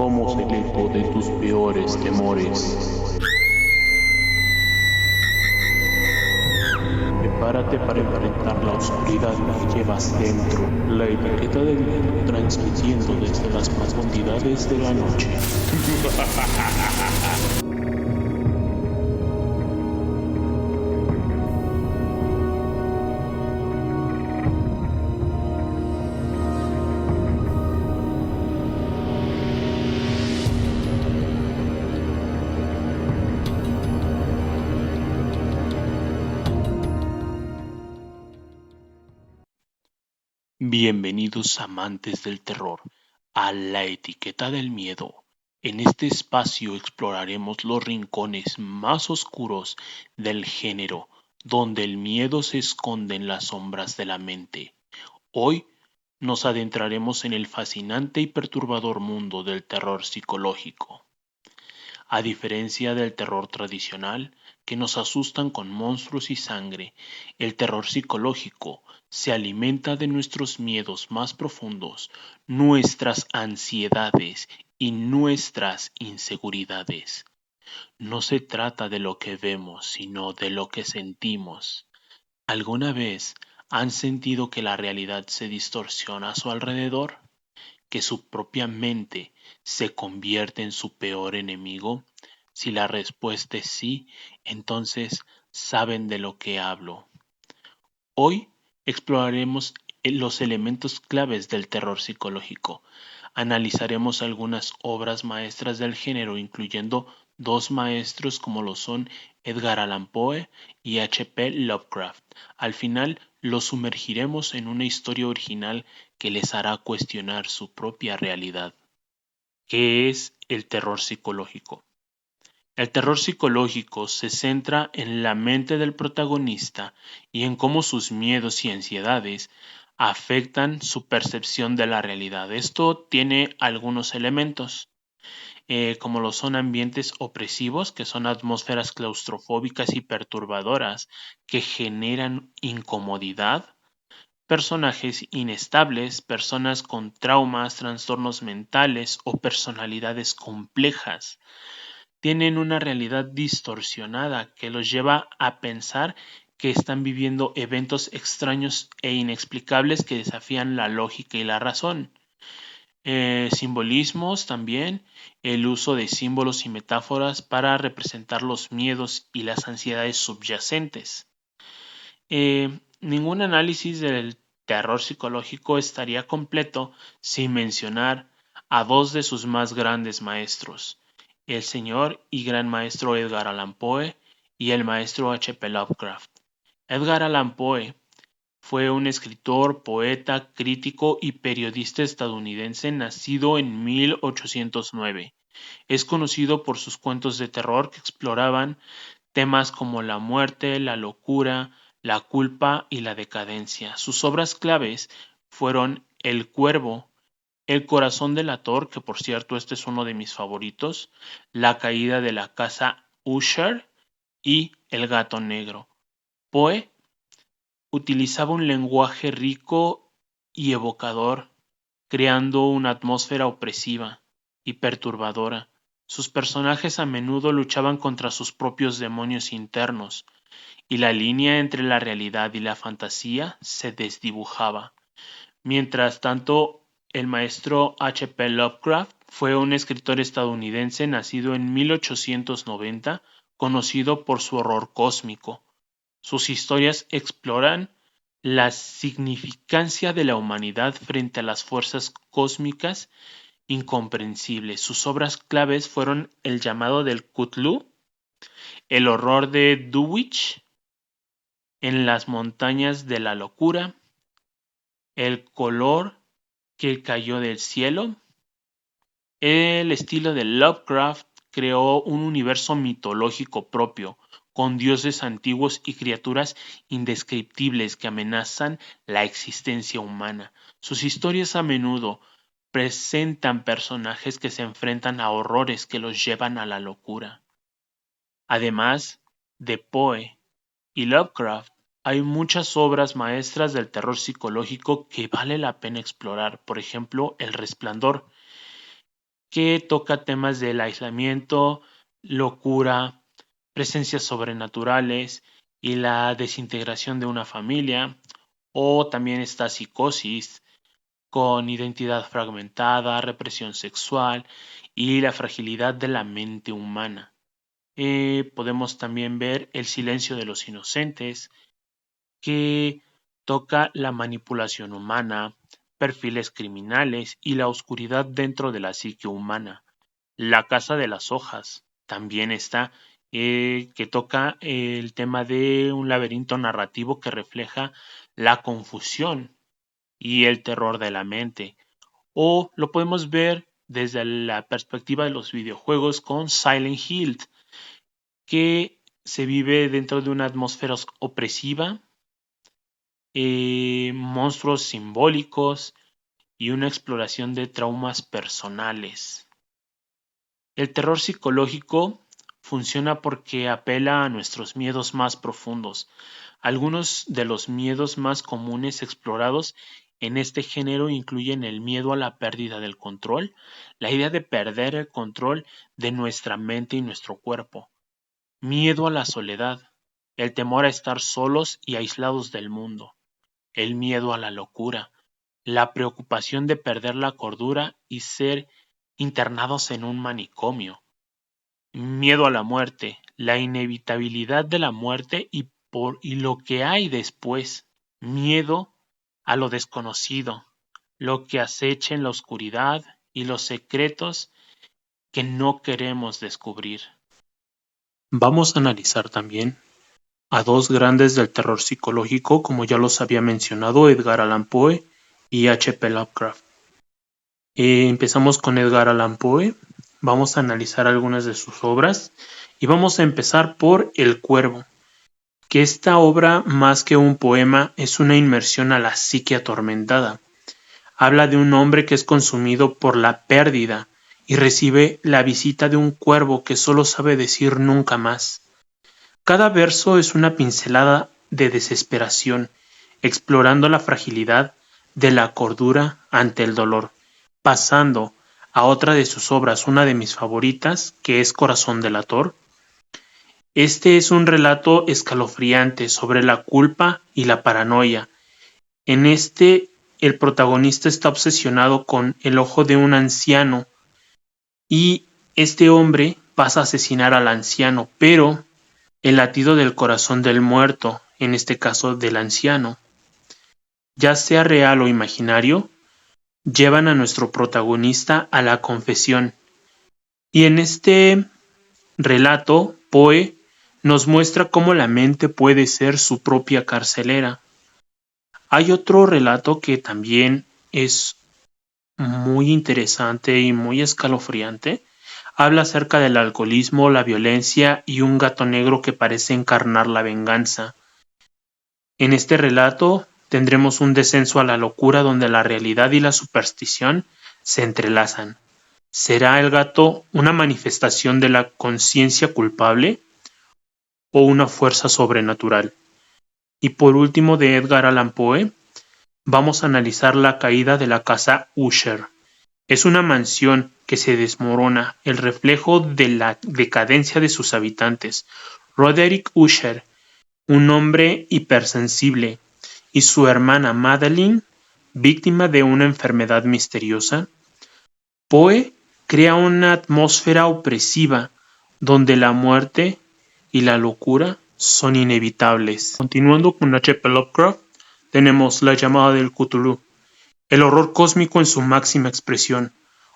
Somos el eco de tus peores temores. Prepárate para enfrentar la oscuridad que llevas dentro. La etiqueta del miedo transmitiendo desde las profundidades de la noche. Bienvenidos amantes del terror a la etiqueta del miedo. En este espacio exploraremos los rincones más oscuros del género, donde el miedo se esconde en las sombras de la mente. Hoy nos adentraremos en el fascinante y perturbador mundo del terror psicológico. A diferencia del terror tradicional, que nos asustan con monstruos y sangre, el terror psicológico se alimenta de nuestros miedos más profundos, nuestras ansiedades y nuestras inseguridades. No se trata de lo que vemos, sino de lo que sentimos. ¿Alguna vez han sentido que la realidad se distorsiona a su alrededor? ¿Que su propia mente se convierte en su peor enemigo? Si la respuesta es sí, entonces saben de lo que hablo. Hoy exploraremos los elementos claves del terror psicológico. Analizaremos algunas obras maestras del género, incluyendo dos maestros como lo son Edgar Allan Poe y H. P. Lovecraft. Al final, los sumergiremos en una historia original que les hará cuestionar su propia realidad. ¿Qué es el terror psicológico? El terror psicológico se centra en la mente del protagonista y en cómo sus miedos y ansiedades afectan su percepción de la realidad. Esto tiene algunos elementos, como lo son ambientes opresivos, que son atmósferas claustrofóbicas y perturbadoras que generan incomodidad, personajes inestables, personas con traumas, trastornos mentales o personalidades complejas tienen una realidad distorsionada que los lleva a pensar que están viviendo eventos extraños e inexplicables que desafían la lógica y la razón. Simbolismos también, el uso de símbolos y metáforas para representar los miedos y las ansiedades subyacentes. Ningún análisis del terror psicológico estaría completo sin mencionar a dos de sus más grandes maestros, el señor y gran maestro Edgar Allan Poe y el maestro H. P. Lovecraft. Edgar Allan Poe fue un escritor, poeta, crítico y periodista estadounidense nacido en 1809. Es conocido por sus cuentos de terror que exploraban temas como la muerte, la locura, la culpa y la decadencia. Sus obras claves fueron El Cuervo, El corazón delator, que por cierto este es uno de mis favoritos, La caída de la casa Usher y El gato negro. Poe utilizaba un lenguaje rico y evocador, creando una atmósfera opresiva y perturbadora. Sus personajes a menudo luchaban contra sus propios demonios internos, y la línea entre la realidad y la fantasía se desdibujaba. Mientras tanto, el maestro H. P. Lovecraft fue un escritor estadounidense nacido en 1890, conocido por su horror cósmico. Sus historias exploran la significancia de la humanidad frente a las fuerzas cósmicas incomprensibles. Sus obras claves fueron El llamado del Cthulhu, El horror de Dulwich, En las montañas de la locura, El color que cayó del cielo. El estilo de Lovecraft creó un universo mitológico propio, con dioses antiguos y criaturas indescriptibles que amenazan la existencia humana. Sus historias a menudo presentan personajes que se enfrentan a horrores que los llevan a la locura. Además de Poe y Lovecraft, hay muchas obras maestras del terror psicológico que vale la pena explorar. Por ejemplo, El Resplandor, que toca temas del aislamiento, locura, presencias sobrenaturales y la desintegración de una familia. O también está Psicosis, con identidad fragmentada, represión sexual y la fragilidad de la mente humana. Podemos también ver El silencio de los inocentes, que toca la manipulación humana, perfiles criminales y la oscuridad dentro de la psique humana. La casa de las hojas también está, que toca el tema de un laberinto narrativo que refleja la confusión y el terror de la mente. O lo podemos ver desde la perspectiva de los videojuegos con Silent Hill, que se vive dentro de una atmósfera opresiva, monstruos simbólicos y una exploración de traumas personales. El terror psicológico funciona porque apela a nuestros miedos más profundos. Algunos de los miedos más comunes explorados en este género incluyen el miedo a la pérdida del control, la idea de perder el control de nuestra mente y nuestro cuerpo, miedo a la soledad, el temor a estar solos y aislados del mundo, el miedo a la locura, la preocupación de perder la cordura y ser internados en un manicomio, miedo a la muerte, la inevitabilidad de la muerte y lo que hay después, miedo a lo desconocido, lo que acecha en la oscuridad y los secretos que no queremos descubrir. Vamos a analizar también a dos grandes del terror psicológico, como ya los había mencionado, Edgar Allan Poe y H.P. Lovecraft. Empezamos con Edgar Allan Poe, vamos a analizar algunas de sus obras y vamos a empezar por El Cuervo, que esta obra, más que un poema, es una inmersión a la psique atormentada. Habla de un hombre que es consumido por la pérdida y recibe la visita de un cuervo que solo sabe decir nunca más. Cada verso es una pincelada de desesperación, explorando la fragilidad de la cordura ante el dolor, pasando a otra de sus obras, una de mis favoritas, que es Corazón delator. Este es un relato escalofriante sobre la culpa y la paranoia. En este, el protagonista está obsesionado con el ojo de un anciano y este hombre pasa a asesinar al anciano, pero el latido del corazón del muerto, en este caso del anciano, ya sea real o imaginario, llevan a nuestro protagonista a la confesión. Y en este relato, Poe nos muestra cómo la mente puede ser su propia carcelera. Hay otro relato que también es muy interesante y muy escalofriante. Habla acerca del alcoholismo, la violencia y un gato negro que parece encarnar la venganza. En este relato tendremos un descenso a la locura donde la realidad y la superstición se entrelazan. ¿Será el gato una manifestación de la conciencia culpable o una fuerza sobrenatural? Y por último, de Edgar Allan Poe, vamos a analizar la caída de la casa Usher. Es una mansión que se desmorona, el reflejo de la decadencia de sus habitantes. Roderick Usher, un hombre hipersensible, y su hermana Madeline, víctima de una enfermedad misteriosa. Poe crea una atmósfera opresiva donde la muerte y la locura son inevitables. Continuando con H.P. Lovecraft, tenemos La llamada del Cthulhu, el horror cósmico en su máxima expresión.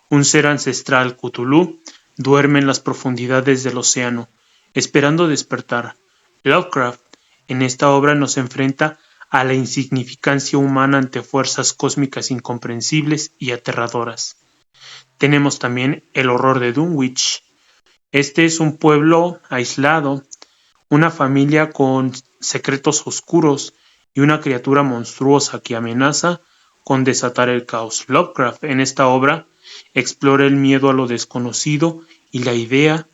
Un ser ancestral, Cthulhu, duerme en las profundidades del océano, esperando despertar. Lovecraft, en esta obra, nos enfrenta a la insignificancia humana ante fuerzas cósmicas incomprensibles y aterradoras. Tenemos también el horror de Dunwich. Este es un pueblo aislado, una familia con secretos oscuros y una criatura monstruosa que amenaza con desatar el caos. Lovecraft en esta obra explora el miedo a lo desconocido y la idea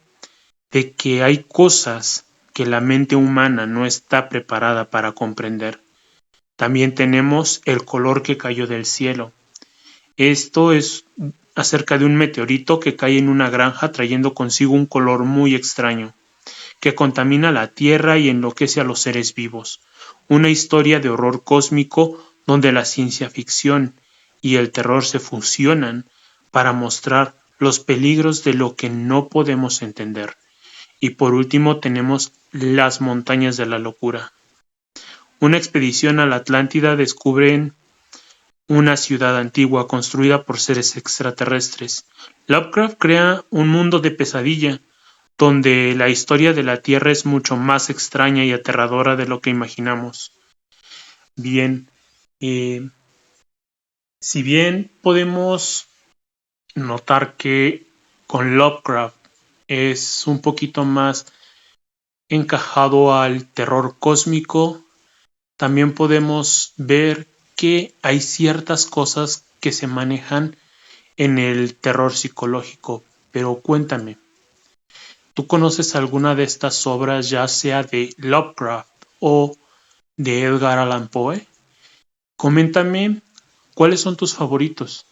de que hay cosas que la mente humana no está preparada para comprender. También tenemos El color que cayó del cielo. Esto es acerca de un meteorito que cae en una granja trayendo consigo un color muy extraño, que contamina la Tierra y enloquece a los seres vivos. Una historia de horror cósmico donde la ciencia ficción y el terror se fusionan para mostrar los peligros de lo que no podemos entender. Y por último tenemos Las montañas de la locura. Una expedición a la Atlántida descubren una ciudad antigua construida por seres extraterrestres. Lovecraft crea un mundo de pesadilla, donde la historia de la Tierra es mucho más extraña y aterradora de lo que imaginamos. Bien, eh, si bien podemos notar que con Lovecraft es un poquito más encajado al terror cósmico, también podemos ver que hay ciertas cosas que se manejan en el terror psicológico. Pero cuéntame, ¿tú conoces alguna de estas obras, ya sea de Lovecraft o de Edgar Allan Poe? Coméntame cuáles son tus favoritos,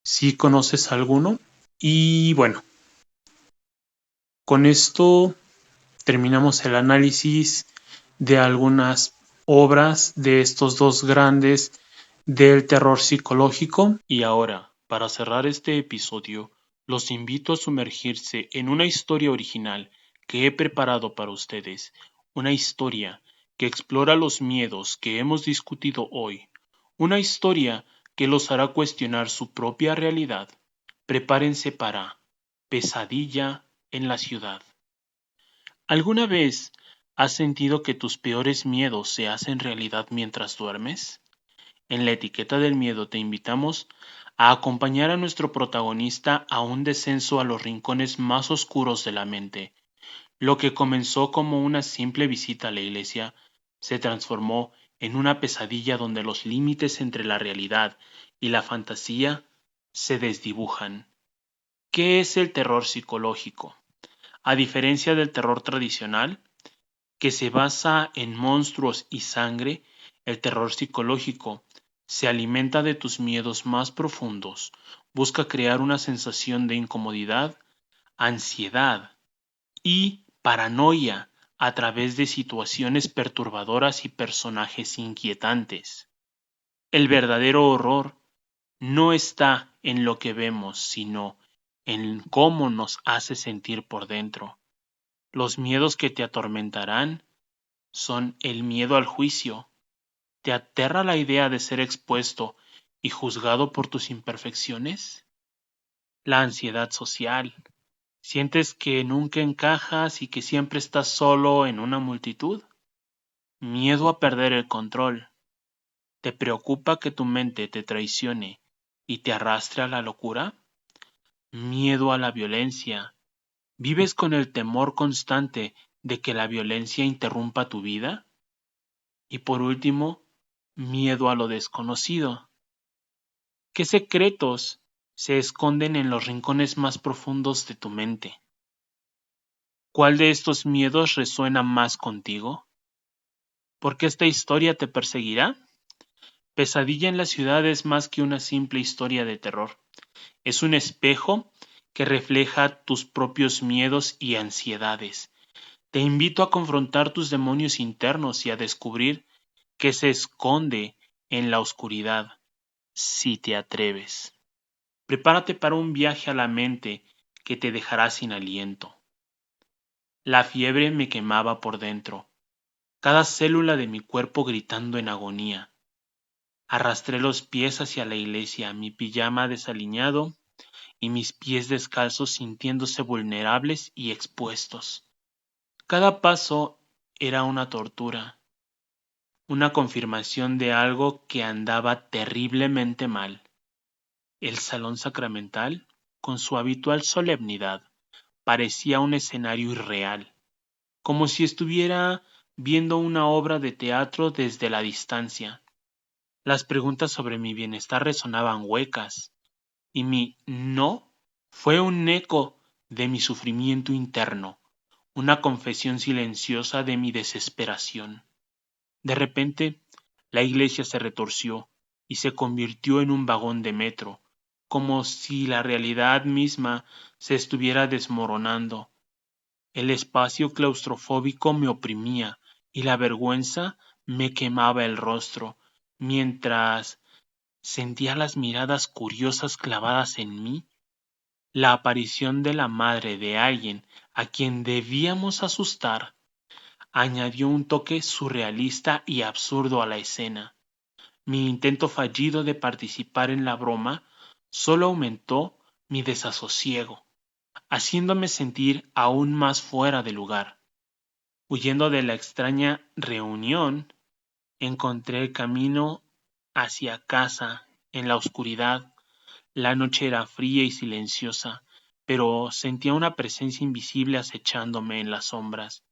si conoces alguno. Y bueno, con esto terminamos el análisis de algunas obras de estos dos grandes del terror psicológico. Y ahora, para cerrar este episodio, los invito a sumergirse en una historia original que he preparado para ustedes, una historia que explora los miedos que hemos discutido hoy, una historia que los hará cuestionar su propia realidad. Prepárense para Pesadilla en la ciudad. ¿Alguna vez has sentido que tus peores miedos se hacen realidad mientras duermes? En la etiqueta del miedo te invitamos a acompañar a nuestro protagonista a un descenso a los rincones más oscuros de la mente. Lo que comenzó como una simple visita a la iglesia se transformó en una pesadilla donde los límites entre la realidad y la fantasía se desdibujan. ¿Qué es el terror psicológico? A diferencia del terror tradicional, que se basa en monstruos y sangre, el terror psicológico se alimenta de tus miedos más profundos, busca crear una sensación de incomodidad, ansiedad y paranoia a través de situaciones perturbadoras y personajes inquietantes. El verdadero horror no está en lo que vemos, sino en cómo nos hace sentir por dentro. Los miedos que te atormentarán son el miedo al juicio. ¿Te aterra la idea de ser expuesto y juzgado por tus imperfecciones? La ansiedad social. ¿Sientes que nunca encajas y que siempre estás solo en una multitud? Miedo a perder el control. ¿Te preocupa que tu mente te traicione y te arrastre a la locura? Miedo a la violencia. ¿Vives con el temor constante de que la violencia interrumpa tu vida? Y por último, miedo a lo desconocido. ¿Qué secretos se esconden en los rincones más profundos de tu mente? ¿Cuál de estos miedos resuena más contigo? ¿Por qué esta historia te perseguirá? Pesadilla en la ciudad es más que una simple historia de terror. Es un espejo que refleja tus propios miedos y ansiedades. Te invito a confrontar tus demonios internos y a descubrir qué se esconde en la oscuridad, si te atreves. Prepárate para un viaje a la mente que te dejará sin aliento. La fiebre me quemaba por dentro, cada célula de mi cuerpo gritando en agonía. Arrastré los pies hacia la iglesia, mi pijama desaliñado y mis pies descalzos sintiéndose vulnerables y expuestos. Cada paso era una tortura, una confirmación de algo que andaba terriblemente mal. El salón sacramental, con su habitual solemnidad, parecía un escenario irreal, como si estuviera viendo una obra de teatro desde la distancia. Las preguntas sobre mi bienestar resonaban huecas, y mi no fue un eco de mi sufrimiento interno, una confesión silenciosa de mi desesperación. De repente, la iglesia se retorció y se convirtió en un vagón de metro, como si la realidad misma se estuviera desmoronando. El espacio claustrofóbico me oprimía y la vergüenza me quemaba el rostro, mientras sentía las miradas curiosas clavadas en mí. La aparición de la madre de alguien a quien debíamos asustar añadió un toque surrealista y absurdo a la escena. Mi intento fallido de participar en la broma solo aumentó mi desasosiego, haciéndome sentir aún más fuera de lugar. Huyendo de la extraña reunión, encontré el camino hacia casa en la oscuridad. La noche era fría y silenciosa, pero sentía una presencia invisible acechándome en las sombras.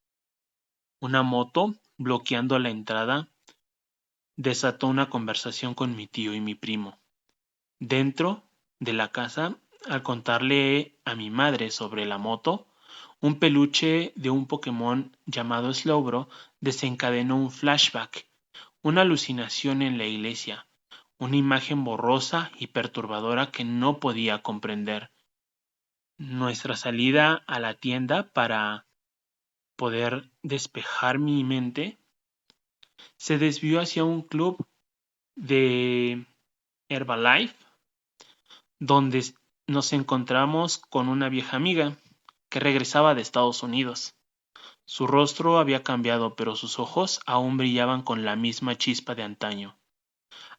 Una moto, bloqueando la entrada, desató una conversación con mi tío y mi primo. Dentro de la casa, al contarle a mi madre sobre la moto, un peluche de un Pokémon llamado Slowbro desencadenó un flashback, una alucinación en la iglesia, una imagen borrosa y perturbadora que no podía comprender. Nuestra salida a la tienda para poder despejar mi mente se desvió hacia un club de Herbalife donde nos encontramos con una vieja amiga que regresaba de Estados Unidos. Su rostro había cambiado, pero sus ojos aún brillaban con la misma chispa de antaño.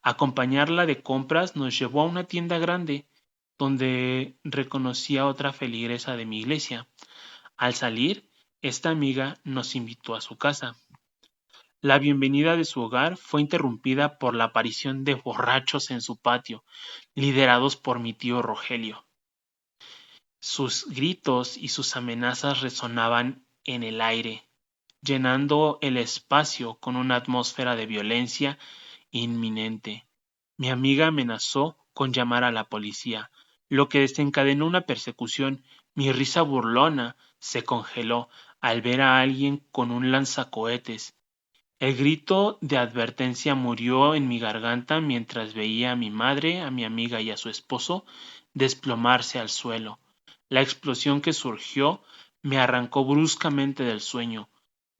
Acompañarla de compras nos llevó a una tienda grande, donde reconocí a otra feligresa de mi iglesia. Al salir, esta amiga nos invitó a su casa. La bienvenida de su hogar fue interrumpida por la aparición de borrachos en su patio, liderados por mi tío Rogelio. Sus gritos y sus amenazas resonaban en el aire, llenando el espacio con una atmósfera de violencia inminente. Mi amiga amenazó con llamar a la policía, lo que desencadenó una persecución. Mi risa burlona se congeló al ver a alguien con un lanzacohetes. El grito de advertencia murió en mi garganta mientras veía a mi madre, a mi amiga y a su esposo desplomarse al suelo. La explosión que surgió me arrancó bruscamente del sueño,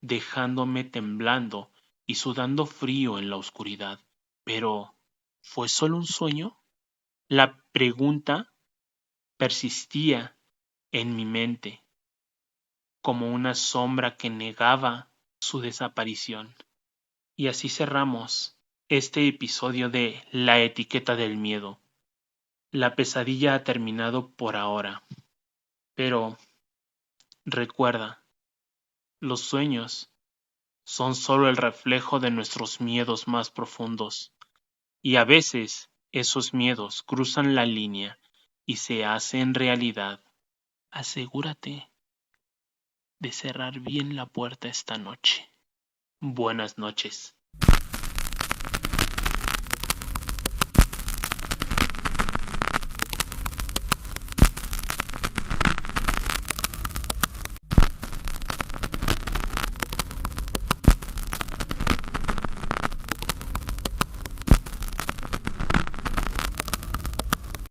dejándome temblando y sudando frío en la oscuridad. Pero, ¿fue solo un sueño? La pregunta persistía en mi mente, como una sombra que negaba su desaparición. Y así cerramos este episodio de La etiqueta del miedo. La pesadilla ha terminado por ahora, pero recuerda, los sueños son solo el reflejo de nuestros miedos más profundos, y a veces esos miedos cruzan la línea y se hacen realidad. Asegúrate de cerrar bien la puerta esta noche. Buenas noches.